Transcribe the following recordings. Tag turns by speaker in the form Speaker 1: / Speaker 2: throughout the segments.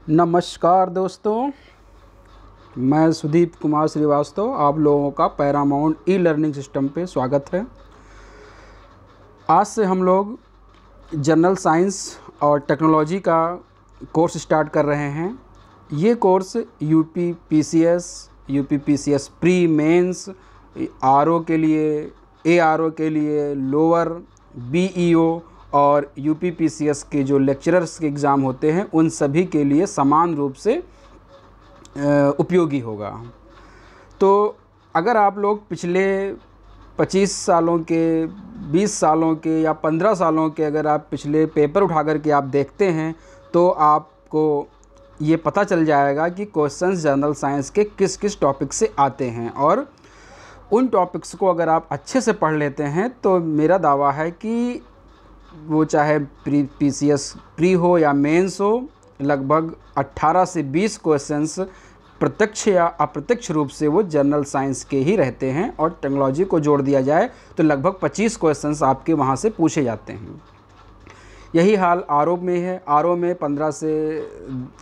Speaker 1: नमस्कार दोस्तों, मैं सुदीप कुमार श्रीवास्तव। आप लोगों का पैरामाउंट ई लर्निंग सिस्टम पे स्वागत है। आज से हम लोग जनरल साइंस और टेक्नोलॉजी का कोर्स स्टार्ट कर रहे हैं। ये course UP PCS pre mains, RO के लिए, एआरओ के लिए, लोअर बीईओ और यूपी पीसीएस के जो लेक्चरर्स के एग्ज़ाम होते हैं उन सभी के लिए समान रूप से उपयोगी होगा। तो अगर आप लोग पिछले 25 सालों के, 20 सालों के या 15 सालों के अगर आप पिछले पेपर उठा कर के आप देखते हैं तो आपको ये पता चल जाएगा कि क्वेश्चंस जनरल साइंस के किस किस टॉपिक से आते हैं, और उन टॉपिक्स को अगर आप अच्छे से पढ़ लेते हैं तो मेरा दावा है कि वो चाहे पीसीएस प्री हो या मेंस हो, लगभग 18 से 20 क्वेश्चंस प्रत्यक्ष या अप्रत्यक्ष रूप से वो जनरल साइंस के ही रहते हैं, और टेक्नोलॉजी को जोड़ दिया जाए तो लगभग 25 क्वेश्चंस आपके वहाँ से पूछे जाते हैं। यही हाल आरओ में है। आरओ में 15 से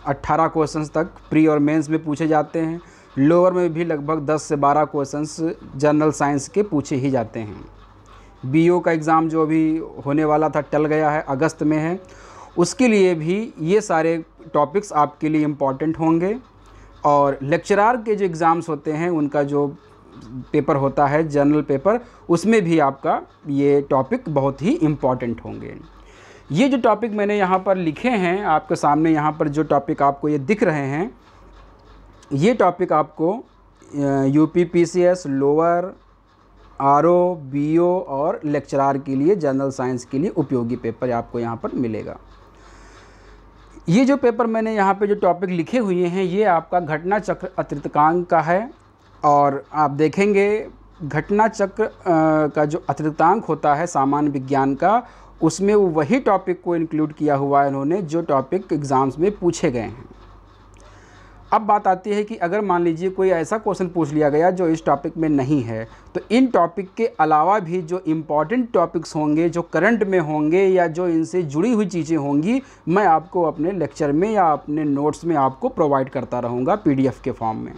Speaker 1: 18 क्वेश्चंस तक प्री और मेंस में पूछे जाते हैं। लोअर में भी लगभग 10 से 12 क्वेश्चंस जनरल साइंस के पूछे ही जाते हैं। बीओ का एग्ज़ाम जो अभी होने वाला था टल गया है, अगस्त में है, उसके लिए भी ये सारे टॉपिक्स आपके लिए इम्पॉर्टेंट होंगे। और लेक्चरार के जो एग्ज़ाम्स होते हैं उनका जो पेपर होता है जनरल पेपर, उसमें भी आपका ये टॉपिक बहुत ही इम्पॉर्टेंट होंगे। ये जो टॉपिक मैंने यहाँ पर लिखे हैं आपके सामने, यहाँ पर जो टॉपिक आपको ये दिख रहे हैं, ये टॉपिक आपको UP PCS, lower, RO, BO और लेक्चरार के लिए जनरल साइंस के लिए उपयोगी पेपर आपको यहाँ पर मिलेगा। ये जो पेपर मैंने यहाँ पे जो टॉपिक लिखे हुए हैं ये आपका घटना चक्र अतिरिक्तांक का है। और आप देखेंगे घटना चक्र का जो अतिरिक्तांक होता है सामान्य विज्ञान का, उसमें वही टॉपिक को इंक्लूड किया हुआ है इन्होंने जो टॉपिक एग्ज़ाम्स में पूछे गए हैं। अब बात आती है कि अगर मान लीजिए कोई ऐसा क्वेश्चन पूछ लिया गया जो इस टॉपिक में नहीं है, तो इन टॉपिक के अलावा भी जो इम्पॉर्टेंट टॉपिक्स होंगे, जो करंट में होंगे या जो इनसे जुड़ी हुई चीज़ें होंगी, मैं आपको अपने लेक्चर में या अपने नोट्स में आपको प्रोवाइड करता रहूँगा पीडीएफ के फॉर्म में।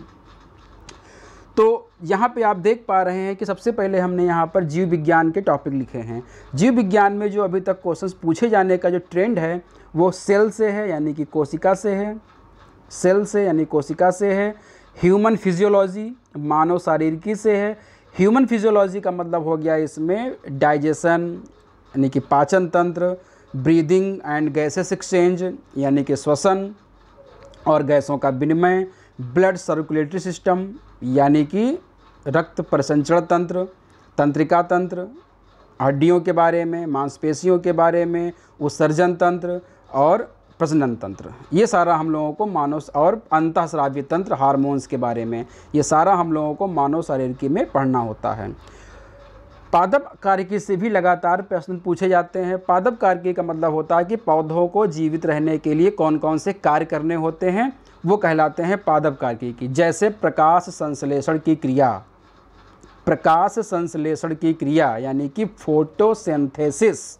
Speaker 1: तो यहाँ पे आप देख पा रहे हैं कि सबसे पहले हमने यहाँ पर जीव विज्ञान के टॉपिक लिखे हैं। जीव विज्ञान में जो अभी तक क्वेश्चंस पूछे जाने का जो ट्रेंड है वो सेल से है, यानी कि कोशिका से है। सेल से यानी कोशिका से है। ह्यूमन फिजियोलॉजी मानव शारीरिकी से है। ह्यूमन फिजियोलॉजी का मतलब हो गया इसमें डाइजेशन यानी कि पाचन तंत्र, ब्रीदिंग एंड गैसेस एक्सचेंज यानी कि श्वसन और गैसों का विनिमय, ब्लड सर्कुलेटरी सिस्टम यानी कि रक्त परिसंचरण तंत्र, तंत्रिका तंत्र, हड्डियों के बारे में, मांसपेशियों के बारे में, उत्सर्जन तंत्र और प्रजनन तंत्र, ये सारा हम लोगों को मानव, और अंतःस्रावी तंत्र, हार्मोन्स के बारे में, ये सारा हम लोगों को मानव शारीरिकी में पढ़ना होता है। पादप कार्यकी से भी लगातार प्रश्न पूछे जाते हैं। पादप कार्यकी का मतलब होता है कि पौधों को जीवित रहने के लिए कौन कौन से कार्य करने होते हैं, वो कहलाते हैं पादप कार्यकी। जैसे प्रकाश संश्लेषण की क्रिया, प्रकाश संश्लेषण की क्रिया यानी कि फोटोसिंथेसिस,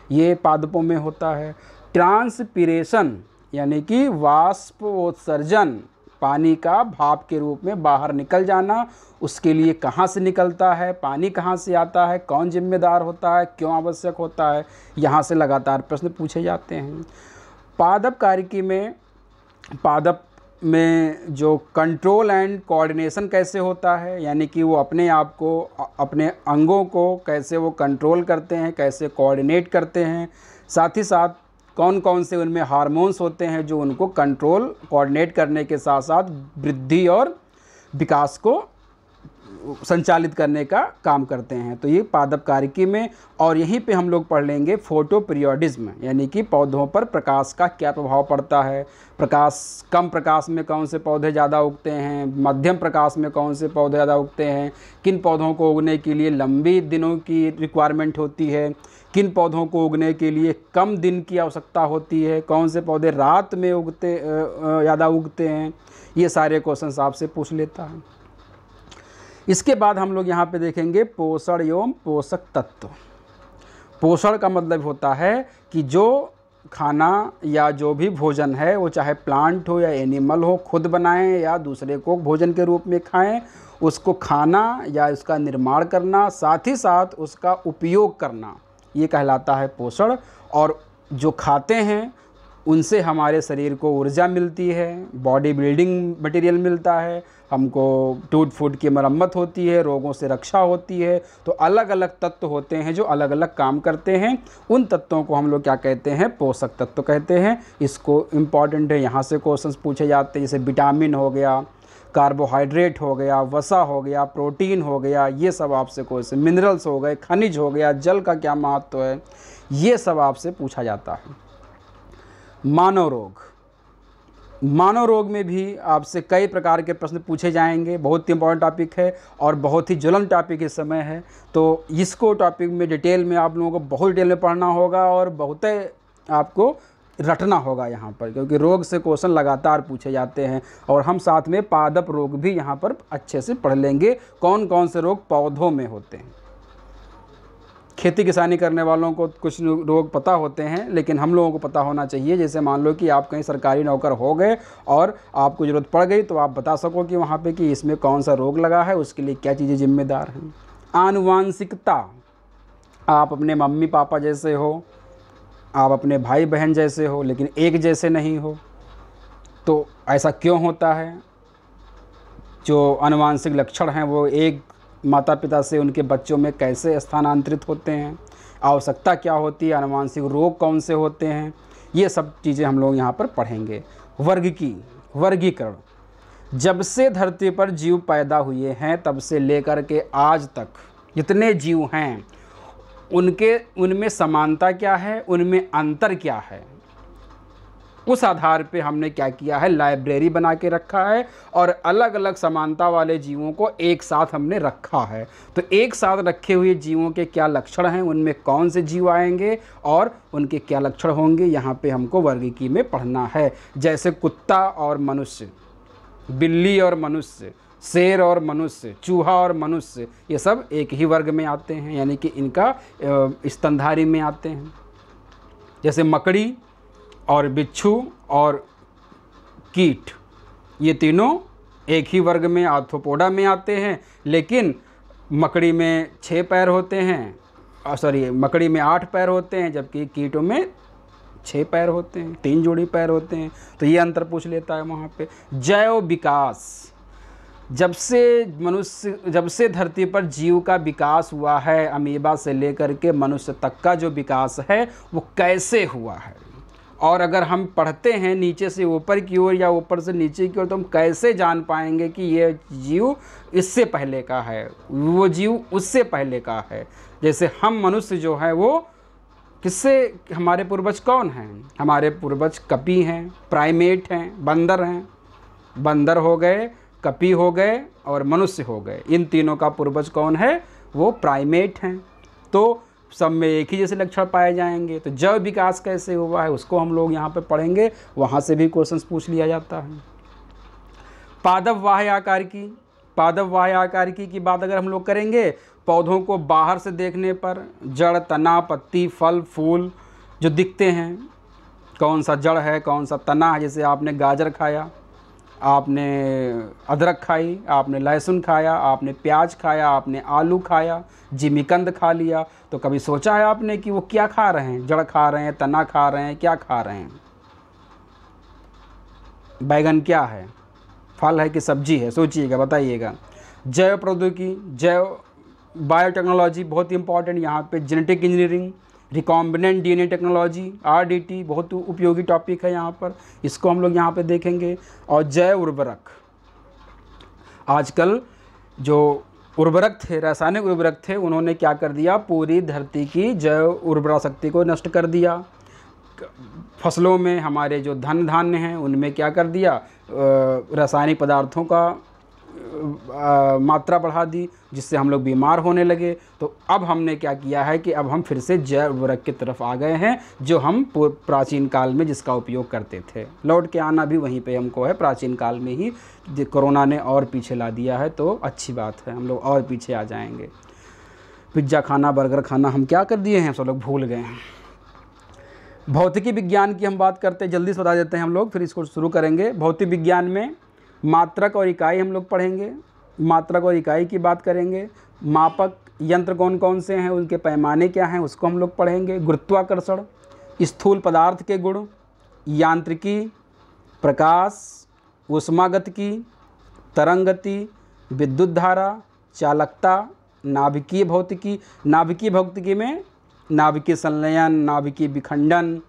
Speaker 1: ये पादपों में होता है। ट्रांसपीरेशन यानी कि वाष्पोत्सर्जन, पानी का भाप के रूप में बाहर निकल जाना, उसके लिए कहाँ से निकलता है, पानी कहाँ से आता है, कौन जिम्मेदार होता है, क्यों आवश्यक होता है, यहाँ से लगातार प्रश्न पूछे जाते हैं। पादप कार्यकी में, पादप में जो कंट्रोल एंड कोऑर्डिनेशन कैसे होता है, यानी कि वो अपने आप को, अपने अंगों को कैसे वो कंट्रोल करते हैं, कैसे कोऑर्डिनेट करते हैं, साथ ही साथ कौन कौन से उनमें हार्मोन्स होते हैं जो उनको कंट्रोल, कोऑर्डिनेट करने के साथ साथ वृद्धि और विकास को संचालित करने का काम करते हैं। तो ये पादप कार्यकी में। और यहीं पे हम लोग पढ़ लेंगे फोटो पीरियोडिज्म, यानी कि पौधों पर प्रकाश का क्या प्रभाव पड़ता है, प्रकाश, कम प्रकाश में कौन से पौधे ज़्यादा उगते हैं, मध्यम प्रकाश में कौन से पौधे ज़्यादा उगते हैं, किन पौधों को उगने के लिए लंबी दिनों की रिक्वायरमेंट होती है, किन पौधों को उगने के लिए कम दिन की आवश्यकता होती है, कौन से पौधे रात में ज़्यादा उगते हैं, ये सारे क्वेश्चंस आपसे पूछ लेता है। इसके बाद हम लोग यहाँ पे देखेंगे पोषण एवं पोषक तत्व। पोषण का मतलब होता है कि जो खाना या जो भी भोजन है वो चाहे प्लांट हो या एनिमल हो, खुद बनाएं या दूसरे को भोजन के रूप में खाएं, उसको खाना या उसका निर्माण करना, साथ ही साथ उसका उपयोग करना, ये कहलाता है पोषण। और जो खाते हैं उनसे हमारे शरीर को ऊर्जा मिलती है, बॉडी बिल्डिंग मटेरियल मिलता है, हमको टूट फूट की मरम्मत होती है, रोगों से रक्षा होती है। तो अलग अलग तत्व होते हैं जो अलग अलग काम करते हैं। उन तत्वों को हम लोग क्या कहते हैं? पोषक तत्व कहते हैं। इसको इम्पॉर्टेंट है, यहाँ से क्वेश्चंस पूछे जाते हैं, जैसे विटामिन हो गया, कार्बोहाइड्रेट हो गया, वसा हो गया, प्रोटीन हो गया, ये सब आपसे क्वेश्चन, मिनरल्स हो गए, खनिज हो गया, जल का क्या महत्व है, ये सब आपसे पूछा जाता है। मानव रोग, मानव रोग में भी आपसे कई प्रकार के प्रश्न पूछे जाएंगे। बहुत ही इंपॉर्टेंट टॉपिक है और बहुत ही ज्वलंत टॉपिक इस समय है। तो इसको टॉपिक में डिटेल में आप लोगों को बहुत डिटेल में पढ़ना होगा और बहुत आपको रटना होगा यहाँ पर, क्योंकि रोग से क्वेश्चन लगातार पूछे जाते हैं। और हम साथ में पादप रोग भी यहाँ पर अच्छे से पढ़ लेंगे, कौन कौन से रोग पौधों में होते हैं। खेती किसानी करने वालों को कुछ रोग पता होते हैं, लेकिन हम लोगों को पता होना चाहिए। जैसे मान लो कि आप कहीं सरकारी नौकर हो गए और आपको ज़रूरत पड़ गई, तो आप बता सको कि वहाँ पे कि इसमें कौन सा रोग लगा है, उसके लिए क्या चीज़ें जिम्मेदार हैं। आनुवांशिकता, आप अपने मम्मी पापा जैसे हो, आप अपने भाई बहन जैसे हो, लेकिन एक जैसे नहीं हो, तो ऐसा क्यों होता है? जो आनुवांशिक लक्षण हैं वो एक माता पिता से उनके बच्चों में कैसे स्थानांतरित होते हैं, आवश्यकता क्या होती है, आनुवांशिक रोग कौन से होते हैं, ये सब चीज़ें हम लोग यहाँ पर पढ़ेंगे। वर्गीकरण, जब से धरती पर जीव पैदा हुए हैं तब से लेकर के आज तक जितने जीव हैं उनमें समानता क्या है, उनमें अंतर क्या है, उस आधार पे हमने क्या किया है, लाइब्रेरी बना के रखा है और अलग अलग समानता वाले जीवों को एक साथ हमने रखा है। तो एक साथ रखे हुए जीवों के क्या लक्षण हैं, उनमें कौन से जीव आएंगे और उनके क्या लक्षण होंगे, यहाँ पे हमको वर्गीकी में पढ़ना है। जैसे कुत्ता और मनुष्य, बिल्ली और मनुष्य, शेर और मनुष्य, चूहा और मनुष्य, ये सब एक ही वर्ग में आते हैं, यानी कि इनका स्तनधारी में आते हैं। जैसे मकड़ी और बिच्छू और कीट, ये तीनों एक ही वर्ग में आर्थ्रोपोडा में आते हैं। लेकिन मकड़ी में 6 पैर होते हैं, मकड़ी में 8 पैर होते हैं, जबकि कीटों में 6 पैर होते हैं, 3 जोड़ी पैर होते हैं। तो ये अंतर पूछ लेता है वहाँ पे। जैव विकास, जब से धरती पर जीव का विकास हुआ है, अमीबा से लेकर के मनुष्य तक का जो विकास है वो कैसे हुआ है, और अगर हम पढ़ते हैं नीचे से ऊपर की ओर या ऊपर से नीचे की ओर, तो हम कैसे जान पाएंगे कि ये जीव इससे पहले का है, वो जीव उससे पहले का है। जैसे हम मनुष्य जो है वो किससे, हमारे पूर्वज कौन हैं? हमारे पूर्वज कपी हैं, प्राइमेट हैं, बंदर हैं। बंदर हो गए, कपी हो गए और मनुष्य हो गए। इन तीनों का पूर्वज कौन है? वो प्राइमेट हैं। तो सब में एक ही जैसे लक्षण पाए जाएंगे। तो जैव विकास कैसे हुआ है उसको हम लोग यहाँ पे पढ़ेंगे, वहाँ से भी क्वेश्चंस पूछ लिया जाता है। पादप बाह्य आकारिकी की बात अगर हम लोग करेंगे, पौधों को बाहर से देखने पर जड़, तना, पत्ती, फल, फूल जो दिखते हैं, कौन सा जड़ है, कौन सा तना है। जैसे आपने गाजर खाया, आपने अदरक खाई, आपने लहसुन खाया, आपने प्याज खाया, आपने आलू खाया, जिमीकंद खा लिया, तो कभी सोचा है आपने कि वो क्या खा रहे हैं? जड़ खा रहे हैं, तना खा रहे हैं, क्या खा रहे हैं? बैगन क्या है, फल है कि सब्जी है? सोचिएगा, बताइएगा। जैव प्रौद्योगिकी, जैव बायोटेक्नोलॉजी बहुत इंपॉर्टेंट, यहाँ पे genetic engineering, recombinant DNA technology, RDT बहुत उपयोगी टॉपिक है यहाँ पर, इसको हम लोग यहाँ पे देखेंगे। और जैव उर्वरक, आजकल जो उर्वरक थे, रासायनिक उर्वरक थे, उन्होंने क्या कर दिया, पूरी धरती की जैव उर्वरा शक्ति को नष्ट कर दिया। फसलों में हमारे जो धन धान्य हैं उनमें क्या कर दिया, रासायनिक पदार्थों का मात्रा बढ़ा दी, जिससे हम लोग बीमार होने लगे। तो अब हमने क्या किया है कि अब हम फिर से जैव उर्वरक की तरफ आ गए हैं, जो हम प्राचीन काल में जिसका उपयोग करते थे। लौट के आना भी वहीं पे हमको है, प्राचीन काल में ही। कोरोना ने और पीछे ला दिया है, तो अच्छी बात है, हम लोग और पीछे आ जाएंगे। पिज्ज़ा खाना, बर्गर खाना हम क्या कर दिए हैं, सब लोग भूल गए हैं। भौतिकी विज्ञान की हम बात करते हैं, जल्दी से बता देते हैं हम लोग, फिर इसको शुरू करेंगे। भौतिक विज्ञान में मात्रक और इकाई हम लोग पढ़ेंगे, मात्रक और इकाई की बात करेंगे। मापक यंत्र कौन कौन से हैं, उनके पैमाने क्या हैं, उसको हम लोग पढ़ेंगे। गुरुत्वाकर्षण, स्थूल पदार्थ के गुण, यांत्रिकी, प्रकाश, ऊष्मागतिकी, तरंगति, विद्युत धारा, चालकता, नाभिकीय भौतिकी। नाभिकीय भौतिकी में नाभिकीय संलयन, नाभिकीय विखंडन,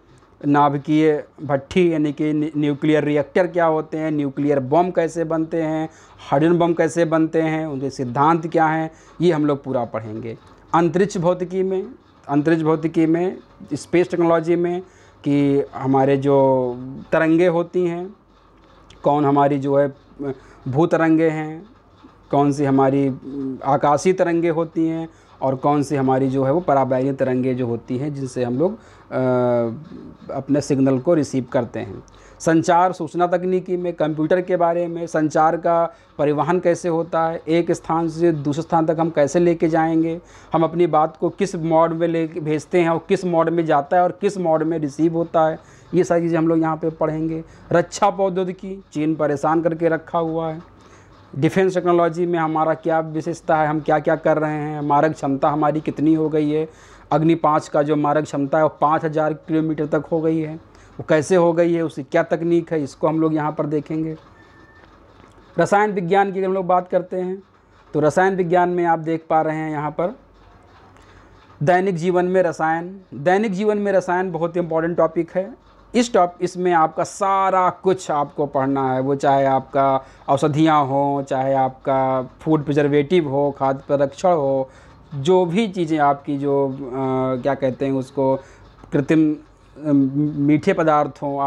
Speaker 1: नाभिकीय भट्ठी यानी कि न्यूक्लियर रिएक्टर क्या होते हैं, न्यूक्लियर बम कैसे बनते हैं, हाइड्रोजन बम कैसे बनते हैं, उनके सिद्धांत क्या हैं, ये हम लोग पूरा पढ़ेंगे। अंतरिक्ष भौतिकी में, अंतरिक्ष भौतिकी में स्पेस टेक्नोलॉजी में कि हमारे जो तरंगे होती हैं, कौन हमारी जो है भू तरंगे हैं, कौन सी हमारी आकाशीय तरंगे होती हैं, और कौन सी हमारी जो है वो पराबैंगनी तरंगे जो होती हैं, जिनसे हम लोग अपने सिग्नल को रिसीव करते हैं। संचार सूचना तकनीकी में कंप्यूटर के बारे में, संचार का परिवहन कैसे होता है, एक स्थान से दूसरे स्थान तक हम कैसे लेके जाएंगे, हम अपनी बात को किस मोड में ले भेजते हैं और किस मोड में जाता है और किस मोड में रिसीव होता है, ये सारी चीज़ें हम लोग यहाँ पे पढ़ेंगे। रक्षा प्रौद्योगिकी, चीन परेशान करके रखा हुआ है। डिफेंस टेक्नोलॉजी में हमारा क्या विशेषता है, हम क्या क्या कर रहे हैं, मारक क्षमता हमारी कितनी हो गई है। अग्नि 5 का जो मारक क्षमता है वो 5000 किलोमीटर तक हो गई है, वो कैसे हो गई है, उसकी क्या तकनीक है, इसको हम लोग यहाँ पर देखेंगे। रसायन विज्ञान की हम लोग बात करते हैं तो रसायन विज्ञान में आप देख पा रहे हैं यहाँ पर दैनिक जीवन में रसायन। दैनिक जीवन में रसायन बहुत ही इंपॉर्टेंट टॉपिक है। इसमें आपका सारा कुछ आपको पढ़ना है, वो चाहे आपका औषधियाँ हो, चाहे आपका फूड प्रिजर्वेटिव हो, खाद्य संरक्षण हो, जो भी चीज़ें आपकी जो क्या कहते हैं उसको कृत्रिम मीठे पदार्थ हों,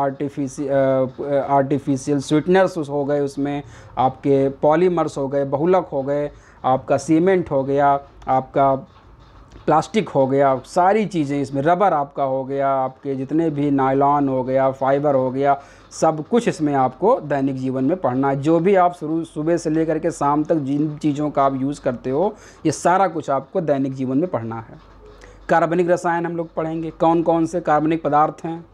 Speaker 1: आर्टिफिशियल स्वीटनर्स हो गए, उसमें आपके पॉलीमर्स हो गए, बहुलक हो गए, आपका सीमेंट हो गया, आपका प्लास्टिक हो गया, सारी चीज़ें इसमें, रबर आपका हो गया, आपके जितने भी नायलॉन हो गया, फाइबर हो गया, सब कुछ इसमें आपको दैनिक जीवन में पढ़ना है। जो भी आप सुबह से लेकर के शाम तक जिन चीज़ों का आप यूज़ करते हो, ये सारा कुछ आपको दैनिक जीवन में पढ़ना है। कार्बनिक रसायन हम लोग पढ़ेंगे, कौन कौन से कार्बनिक पदार्थ हैं,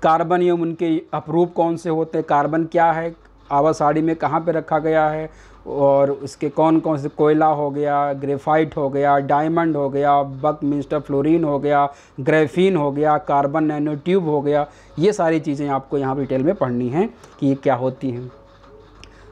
Speaker 1: कार्बन एवं उनके अपरूप कौन से होते हैं, कार्बन क्या है, आवासाड़ी में कहाँ पे रखा गया है, और उसके कौन कौन से, कोयला हो गया, ग्रेफाइट हो गया, डायमंड हो गया, बकमिंस्टर फ्लोरीन हो गया, ग्रेफीन हो गया, कार्बन नैनो ट्यूब हो गया, ये सारी चीज़ें आपको यहाँ डिटेल में पढ़नी हैं कि ये क्या होती हैं।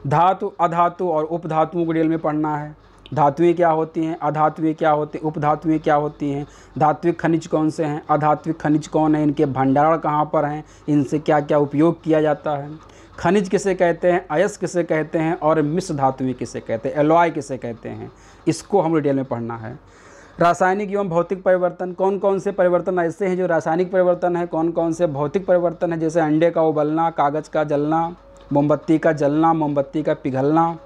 Speaker 1: धातु, अधातु और उपधातुओं को डिटेल में पढ़ना है। धातुएं क्या होती हैं, अधातुएं क्या होती हैं, उपधातुएं क्या होती हैं, धात्विक खनिज कौन से हैं, अधात्विक खनिज कौन है, इनके भंडारण कहाँ पर हैं, इनसे क्या क्या उपयोग किया जाता है, खनिज किसे कहते हैं, अयस्क किसे कहते हैं, और मिश्र धातुएं किसे कहते हैं, एलॉय किसे कहते हैं, इसको हम डिटेल में पढ़ना है। रासायनिक एवं भौतिक परिवर्तन, कौन कौन से परिवर्तन ऐसे हैं जो रासायनिक परिवर्तन है, कौन कौन से भौतिक परिवर्तन है, जैसे अंडे का उबलना, कागज़ का जलना, मोमबत्ती का जलना, मोमबत्ती का पिघलना,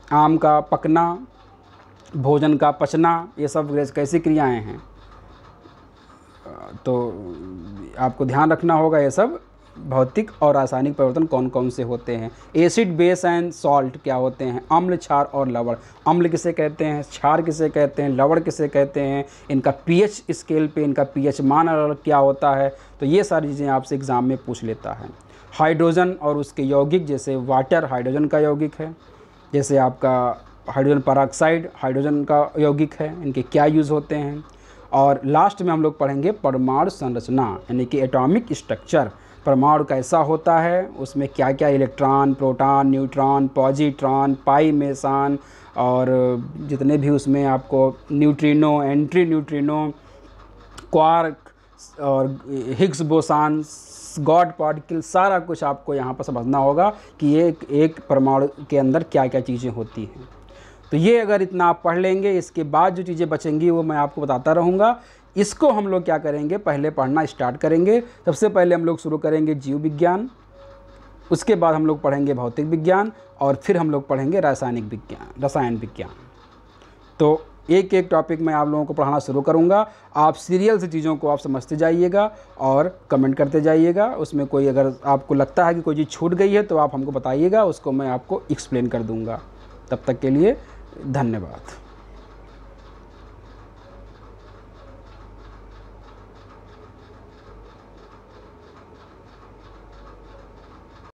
Speaker 1: आम का पकना, भोजन का पचना, ये सब कैसी क्रियाएं हैं, तो आपको ध्यान रखना होगा ये सब भौतिक और रासायनिक परिवर्तन कौन कौन से होते हैं। एसिड, बेस एंड सॉल्ट क्या होते हैं, अम्ल, क्षार और लवण। अम्ल किसे कहते हैं, क्षार किसे कहते हैं, लवण किसे कहते हैं, इनका पीएच स्केल पे इनका पीएच मान अलग क्या होता है, तो ये सारी चीज़ें आपसे एग्ज़ाम में पूछ लेता है। हाइड्रोजन और उसके यौगिक, जैसे वाटर हाइड्रोजन का यौगिक है, जैसे आपका हाइड्रोजन पेरोक्साइड हाइड्रोजन का यौगिक है, इनके क्या यूज़ होते हैं। और लास्ट में हम लोग पढ़ेंगे परमाणु संरचना यानी कि एटॉमिक स्ट्रक्चर, परमाणु कैसा होता है, उसमें क्या क्या इलेक्ट्रॉन, प्रोटॉन, न्यूट्रॉन, पॉजिट्रॉन, पाई मेसन, और जितने भी उसमें आपको न्यूट्रिनो, एंट्री न्यूट्रिनो, क्वार्क और हिग्स बोसान, गॉड पार्टिकल, सारा कुछ आपको यहाँ पर समझना होगा कि ये एक परमाणु के अंदर क्या क्या चीज़ें होती हैं। तो ये अगर इतना आप पढ़ लेंगे, इसके बाद जो चीज़ें बचेंगी वो मैं आपको बताता रहूँगा। इसको हम लोग क्या करेंगे, पहले पढ़ना स्टार्ट करेंगे। सबसे पहले हम लोग शुरू करेंगे जीव विज्ञान, उसके बाद हम लोग पढ़ेंगे भौतिक विज्ञान, और फिर हम लोग पढ़ेंगे रासायनिक विज्ञान, रसायन विज्ञान। तो एक एक टॉपिक मैं आप लोगों को पढ़ाना शुरू करूंगा। आप सीरियल से चीज़ों को आप समझते जाइएगा और कमेंट करते जाइएगा। उसमें कोई अगर आपको लगता है कि कोई चीज़ छूट गई है तो आप हमको बताइएगा, उसको मैं आपको एक्सप्लेन कर दूंगा। तब तक के लिए धन्यवाद।